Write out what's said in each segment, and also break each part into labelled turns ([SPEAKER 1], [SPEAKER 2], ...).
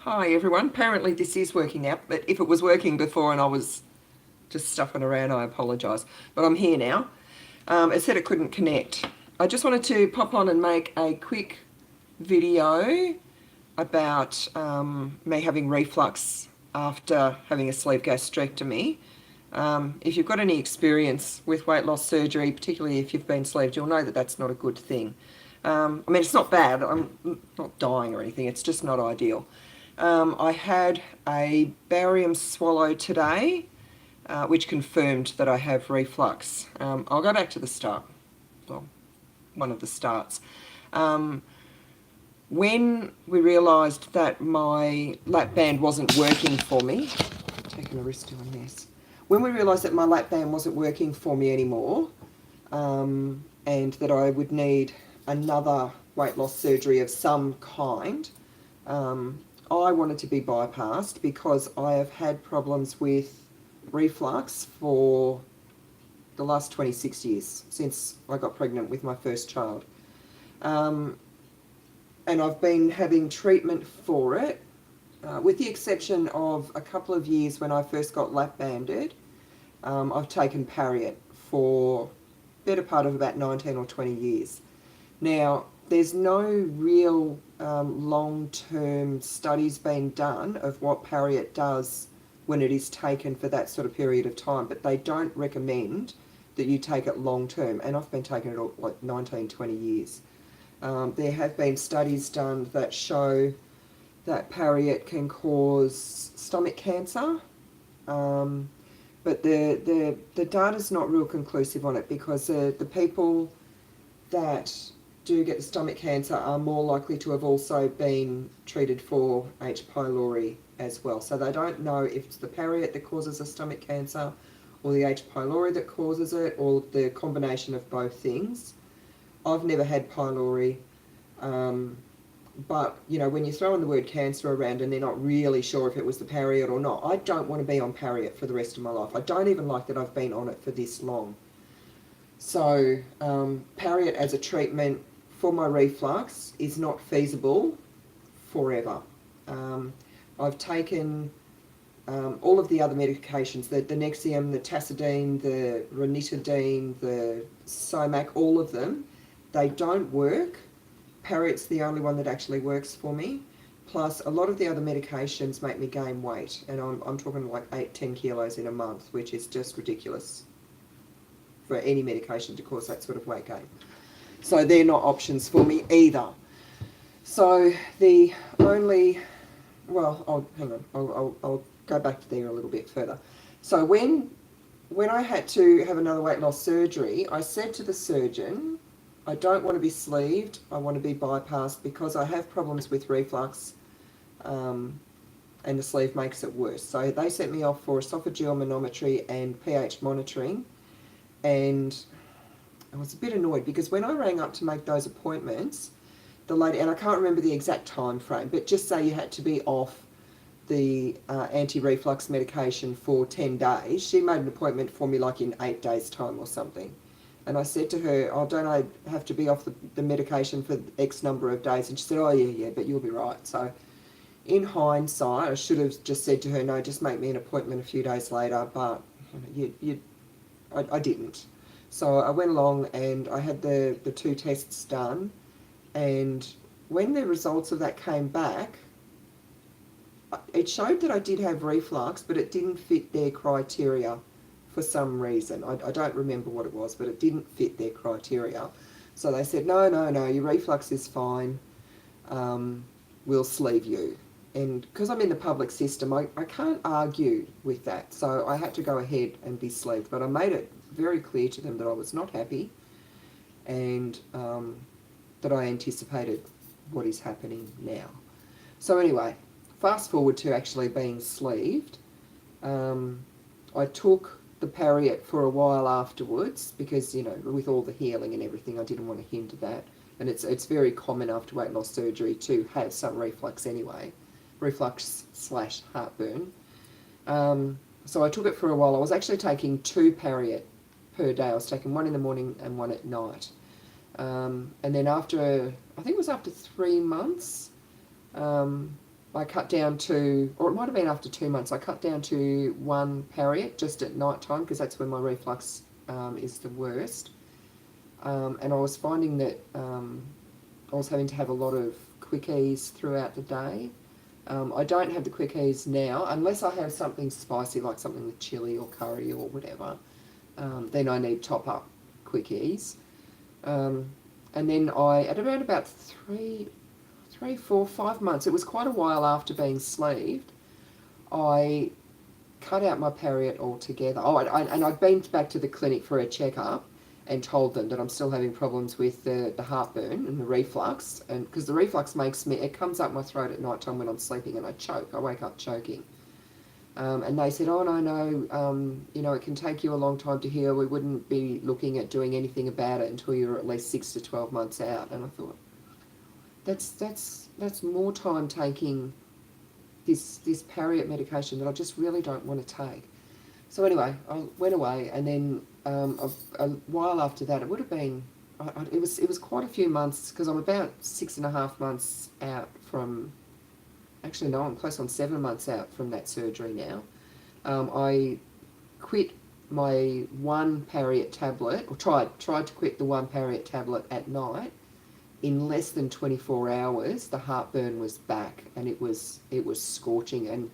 [SPEAKER 1] Hi everyone. Apparently this is working out, but if it was working before and I was just stuffing around, I apologise. But I'm here now. It said it couldn't connect. I just wanted to pop on and make a quick video about me having reflux after having a sleeve gastrectomy. If you've got any experience with weight loss surgery, particularly if you've been sleeved, you'll know that that's not a good thing. I mean, it's not bad. I'm not dying or anything. It's just not ideal. I had a barium swallow today, which confirmed that I have reflux. I'll go back to the start. Well, one of the starts. When we realised that my lap band wasn't working for me, taking a risk doing this. When we realised that my lap band wasn't working for me anymore, and that I would need another weight loss surgery of some kind, I wanted to be bypassed because I have had problems with reflux for the last 26 years, since I got pregnant with my first child. And I've been having treatment for it, with the exception of a couple of years when I first got lap banded. I've taken Pariet for the better part of about 19 or 20 years. Now, there's no real long-term studies being done of what Pariet does when it is taken for that sort of period of time, but they don't recommend that you take it long-term, and I've been taking it all, like 19, 20 years. There have been studies done that show that Pariet can cause stomach cancer, but the data's not real conclusive on it, because the people that do get the stomach cancer are more likely to have also been treated for H. pylori as well. So they don't know if it's the Pariet that causes the stomach cancer or the H. pylori that causes it, or the combination of both things. I've never had pylori, but you know, when you're throwing the word cancer around and they're not really sure if it was the Pariet or not, I don't want to be on Pariet for the rest of my life. I don't even like that I've been on it for this long. So Pariet as a treatment for my reflux is not feasible forever. I've taken all of the other medications, the Nexium, the Tacidine, the Ranitidine, the Somac, all of them. They don't work. Pariet's the only one that actually works for me. Plus, a lot of the other medications make me gain weight, and I'm talking like 8-10 kilos in a month, which is just ridiculous for any medication to cause that sort of weight gain. So they're not options for me either. So the only, well, hang on, I'll go back to there a little bit further. So when I had to have another weight loss surgery, I said to the surgeon, I don't want to be sleeved, I want to be bypassed because I have problems with reflux, and the sleeve makes it worse. So they sent me off for esophageal manometry and pH monitoring, and I was a bit annoyed because when I rang up to make those appointments, the lady, and I can't remember the exact time frame, but just say you had to be off the anti-reflux medication for 10 days, she made an appointment for me like in 8 days' time or something. And I said to her, oh, don't I have to be off the medication for X number of days? And she said, oh, yeah, but you'll be right. So in hindsight, I should have just said to her, no, just make me an appointment a few days later, but I didn't. So I went along and I had the 2 tests done, and when the results of that came back, it showed that I did have reflux, but it didn't fit their criteria for some reason. I don't remember what it was, but it didn't fit their criteria. So they said, no, your reflux is fine, we'll sleeve you. And because I'm in the public system, I can't argue with that. So I had to go ahead and be sleeved. But I made it very clear to them that I was not happy, and that I anticipated what is happening now. So anyway, fast forward to actually being sleeved. I took the Pariet for a while afterwards because, you know, with all the healing and everything, I didn't want to hinder that. And it's very common after weight loss surgery to have some reflux anyway, reflux/heartburn. So I took it for a while. I was actually taking 2 Pariet per day. I was taking 1 in the morning and 1 at night. And then after, I think it was after 3 months, I I cut down to, or it might have been after 2 months, I cut down to one Pariat just at night time because that's when my reflux is the worst. And I was finding that I was having to have a lot of quickies throughout the day. I don't have the quickies now unless I have something spicy like something with chili or curry or whatever. Then I need top up quickies. And then at around about 5 months, it was quite a while after being sleeved, I cut out my Pariat altogether. And I'd been back to the clinic for a checkup and told them that I'm still having problems with the heartburn and the reflux, and because the reflux it comes up my throat at night time when I'm sleeping and I choke. I wake up choking. And they said, oh, no, it can take you a long time to heal. We wouldn't be looking at doing anything about it until you're at least 6 to 12 months out. And I thought, that's more time taking this Pariat medication that I just really don't want to take. So anyway, I went away, and then a while after that, it would have been, it was quite a few months, because I'm about 6.5 months out from, actually no, I'm close on 7 months out from that surgery now. I quit my one Pariat tablet, or tried to quit the one Pariat tablet at night. In less than 24 hours, the heartburn was back, and it was scorching, and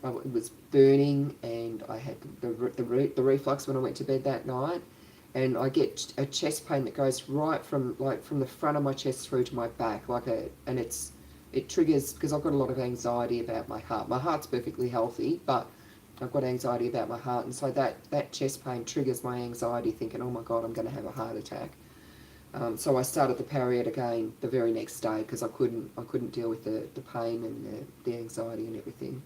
[SPEAKER 1] it was burning, and I had the reflux when I went to bed that night, and I get a chest pain that goes right from the front of my chest through to my back, and it triggers, because I've got a lot of anxiety about my heart. My heart's perfectly healthy, but I've got anxiety about my heart, and so that chest pain triggers my anxiety, thinking, oh my God, I'm going to have a heart attack. So I started the Pariat again the very next day because I couldn't deal with the pain and the anxiety and everything,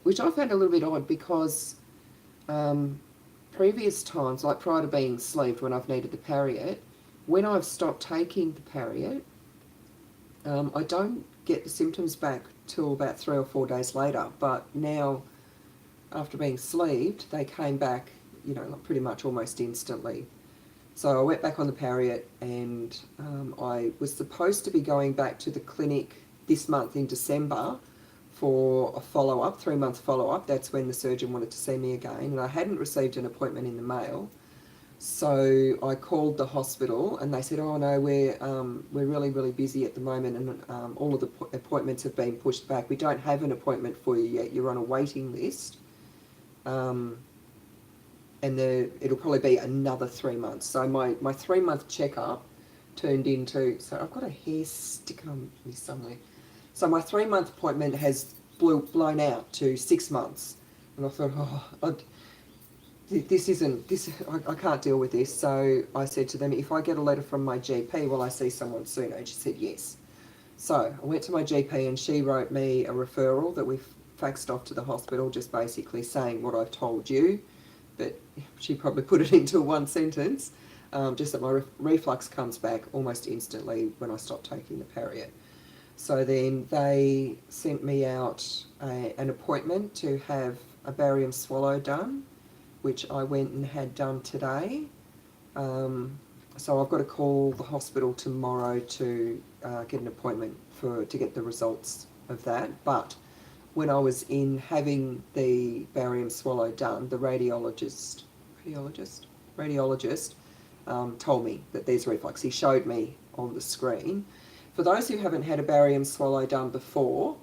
[SPEAKER 1] which I found a little bit odd because previous times, like prior to being sleeved when I've needed the Pariat, when I've stopped taking the Pariat, I don't get the symptoms back till about 3 or 4 days later. But now, after being sleeved, they came back, pretty much almost instantly. So I went back on the Pariat, and I was supposed to be going back to the clinic this month in December for a follow-up, 3-month follow-up. That's when the surgeon wanted to see me again, and I hadn't received an appointment in the mail. So I called the hospital, and they said, oh no, we're really, really busy at the moment, and all of the appointments have been pushed back. We don't have an appointment for you yet. You're on a waiting list. And it'll probably be another 3 months. So my 3-month checkup turned into, so I've got a hair sticker on me somewhere. So my 3-month appointment has blown out to 6 months. And I thought, I can't deal with this. So I said to them, if I get a letter from my GP, will I see someone sooner? And she said yes. So I went to my GP, and she wrote me a referral that we've faxed off to the hospital, just basically saying what I've told you. But she probably put it into one sentence, just that my reflux comes back almost instantly when I stop taking the Pariat. So then they sent me out an appointment to have a barium swallow done, which I went and had done today. So I've got to call the hospital tomorrow to get an appointment to get the results of that. But when I was in having the barium swallow done, the radiologist told me that there's reflux. He showed me on the screen. For those who haven't had a barium swallow done before,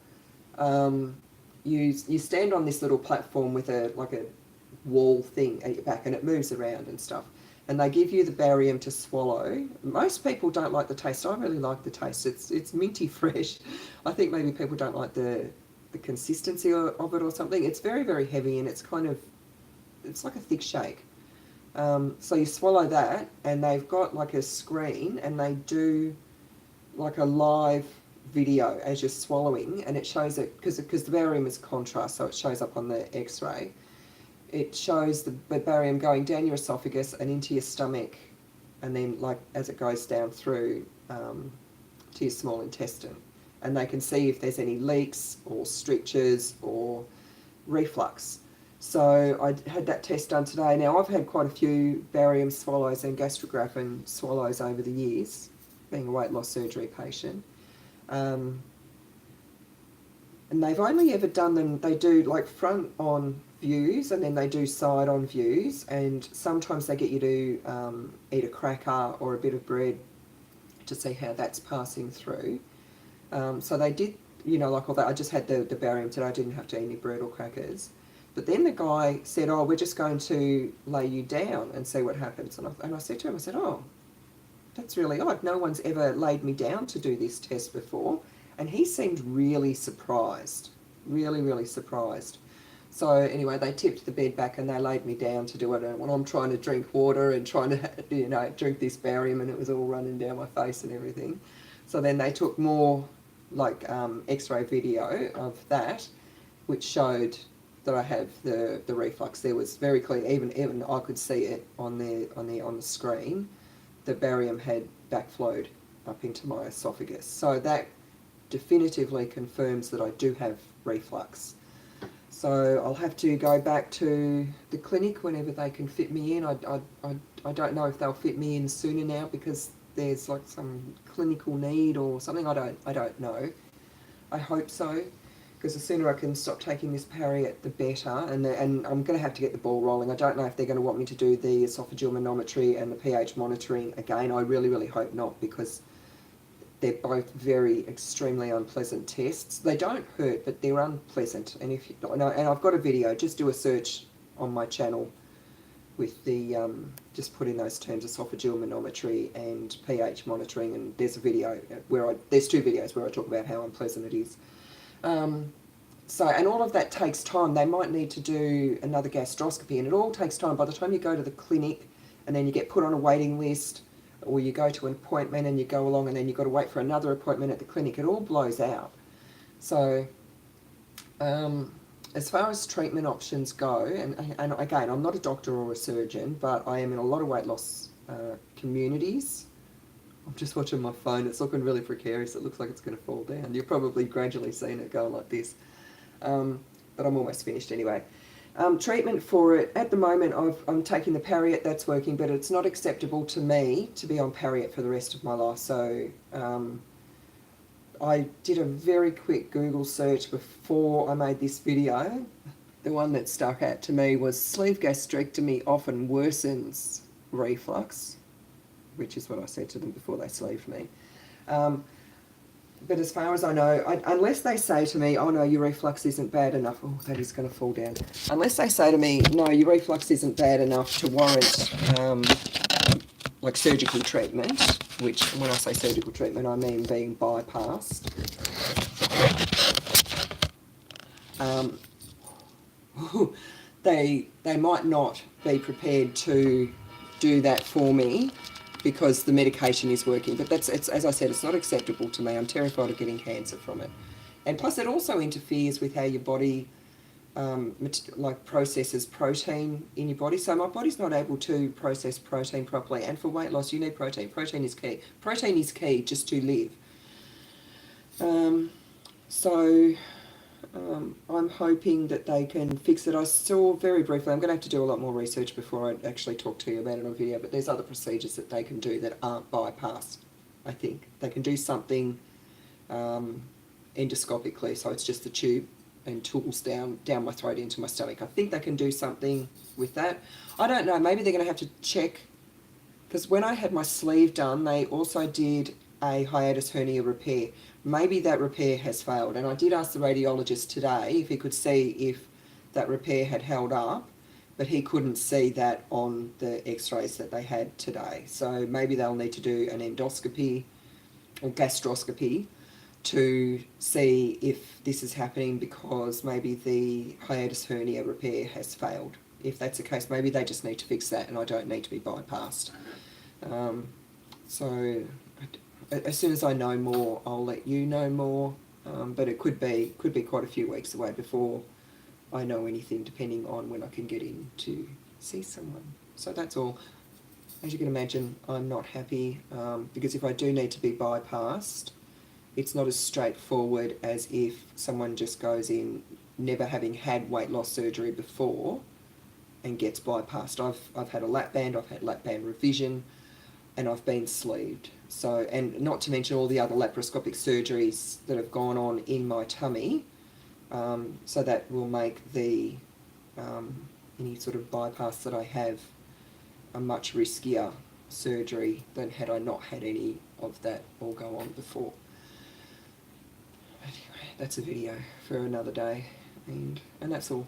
[SPEAKER 1] you stand on this little platform with a wall thing at your back, and it moves around and stuff. And they give you the barium to swallow. Most people don't like the taste. I really like the taste. It's minty fresh. I think maybe people don't like the consistency of it or something. It's very, very heavy, and it's like a thick shake. So you swallow that, and they've got like a screen, and they do like a live video as you're swallowing, and it shows it, because the barium is contrast, so it shows up on the x-ray. It shows the barium going down your esophagus and into your stomach, and then as it goes down through to your small intestine. And they can see if there's any leaks or strictures or reflux. So I had that test done today. Now, I've had quite a few barium swallows and gastrographin swallows over the years, being a weight loss surgery patient. And they've only ever done them, they do like front on views and then they do side on views, and sometimes they get you to eat a cracker or a bit of bread to see how that's passing through. So they did, you know, like all that. I just had the barium today, I didn't have to eat any bread or crackers. But then the guy said, oh, we're just going to lay you down and see what happens. And I said to him, I said, oh, that's really odd. No one's ever laid me down to do this test before. And he seemed really surprised, really, really surprised. So anyway, they tipped the bed back and they laid me down to do it. And when I'm trying to drink water and trying to, you know, drink this barium, and it was all running down my face and everything. So then they took more like X-ray video of that, which showed that I have the reflux. There was very clear, even I could see it on the screen. The barium had backflowed up into my esophagus. So that definitively confirms that I do have reflux. So I'll have to go back to the clinic whenever they can fit me in. I don't know if they'll fit me in sooner now because there's like some clinical need or something. I don't know. I hope so, because the sooner I can stop taking this Pariet, the better. And I'm going to have to get the ball rolling. I don't know if they're going to want me to do the esophageal manometry and the pH monitoring again. I really, really hope not, because they're both very extremely unpleasant tests. They don't hurt, but they're unpleasant. And if you, and I've got a video. Just do a search on my channel with the just put in those terms, esophageal manometry and pH monitoring, and there's a video where there's two videos where I talk about how unpleasant it is. So, and all of that takes time. They might need to do another gastroscopy, and it all takes time. By the time you go to the clinic and then you get put on a waiting list, or you go to an appointment and you go along and then you've got to wait for another appointment at the clinic, it all blows out. So as far as treatment options go, and again, I'm not a doctor or a surgeon, but I am in a lot of weight loss communities. I'm just watching my phone. It's looking really precarious. It looks like it's going to fall down. You're probably gradually seeing it go like this. But I'm almost finished anyway. Treatment for it, at the moment I'm taking the Pariet, that's working, but it's not acceptable to me to be on Pariet for the rest of my life. So I did a very quick Google search before I made this video. The one that stuck out to me was sleeve gastrectomy often worsens reflux, which is what I said to them before they sleeved me. But as far as I know, unless they say to me, oh no, your reflux isn't bad enough, oh, that is going to fall down. Unless they say to me, no, your reflux isn't bad enough to warrant like surgical treatment, which when I say surgical treatment, I mean being bypassed. They might not be prepared to do that for me, because the medication is working. But it's as I said, it's not acceptable to me. I'm terrified of getting cancer from it. And plus it also interferes with how your body like processes protein in your body. So my body's not able to process protein properly. And for weight loss, you need protein. Protein is key. Protein is key just to live. I'm hoping that they can fix it. I saw very briefly, I'm going to have to do a lot more research before I actually talk to you about it on video, but there's other procedures that they can do that aren't bypassed, I think. They can do something endoscopically, so it's just the tube and tools down my throat into my stomach. I think they can do something with that. I don't know, maybe they're going to have to check, because when I had my sleeve done, they also did a hiatus hernia repair. Maybe that repair has failed, and I did ask the radiologist today if he could see if that repair had held up, but he couldn't see that on the x-rays that they had today. So maybe they'll need to do an endoscopy or gastroscopy to see if this is happening, because maybe the hiatus hernia repair has failed. If that's the case, maybe they just need to fix that and I don't need to be bypassed. So as soon as I know more, I'll let you know more, but it could be quite a few weeks away before I know anything, depending on when I can get in to see someone. So that's all. As you can imagine, I'm not happy, because if I do need to be bypassed, it's not as straightforward as if someone just goes in never having had weight loss surgery before and gets bypassed. I've had a lap band, I've had lap band revision, and I've been sleeved. So, and not to mention all the other laparoscopic surgeries that have gone on in my tummy So that will make the any sort of bypass that I have a much riskier surgery than had I not had any of that all go on before. Anyway, that's a video for another day, and that's all.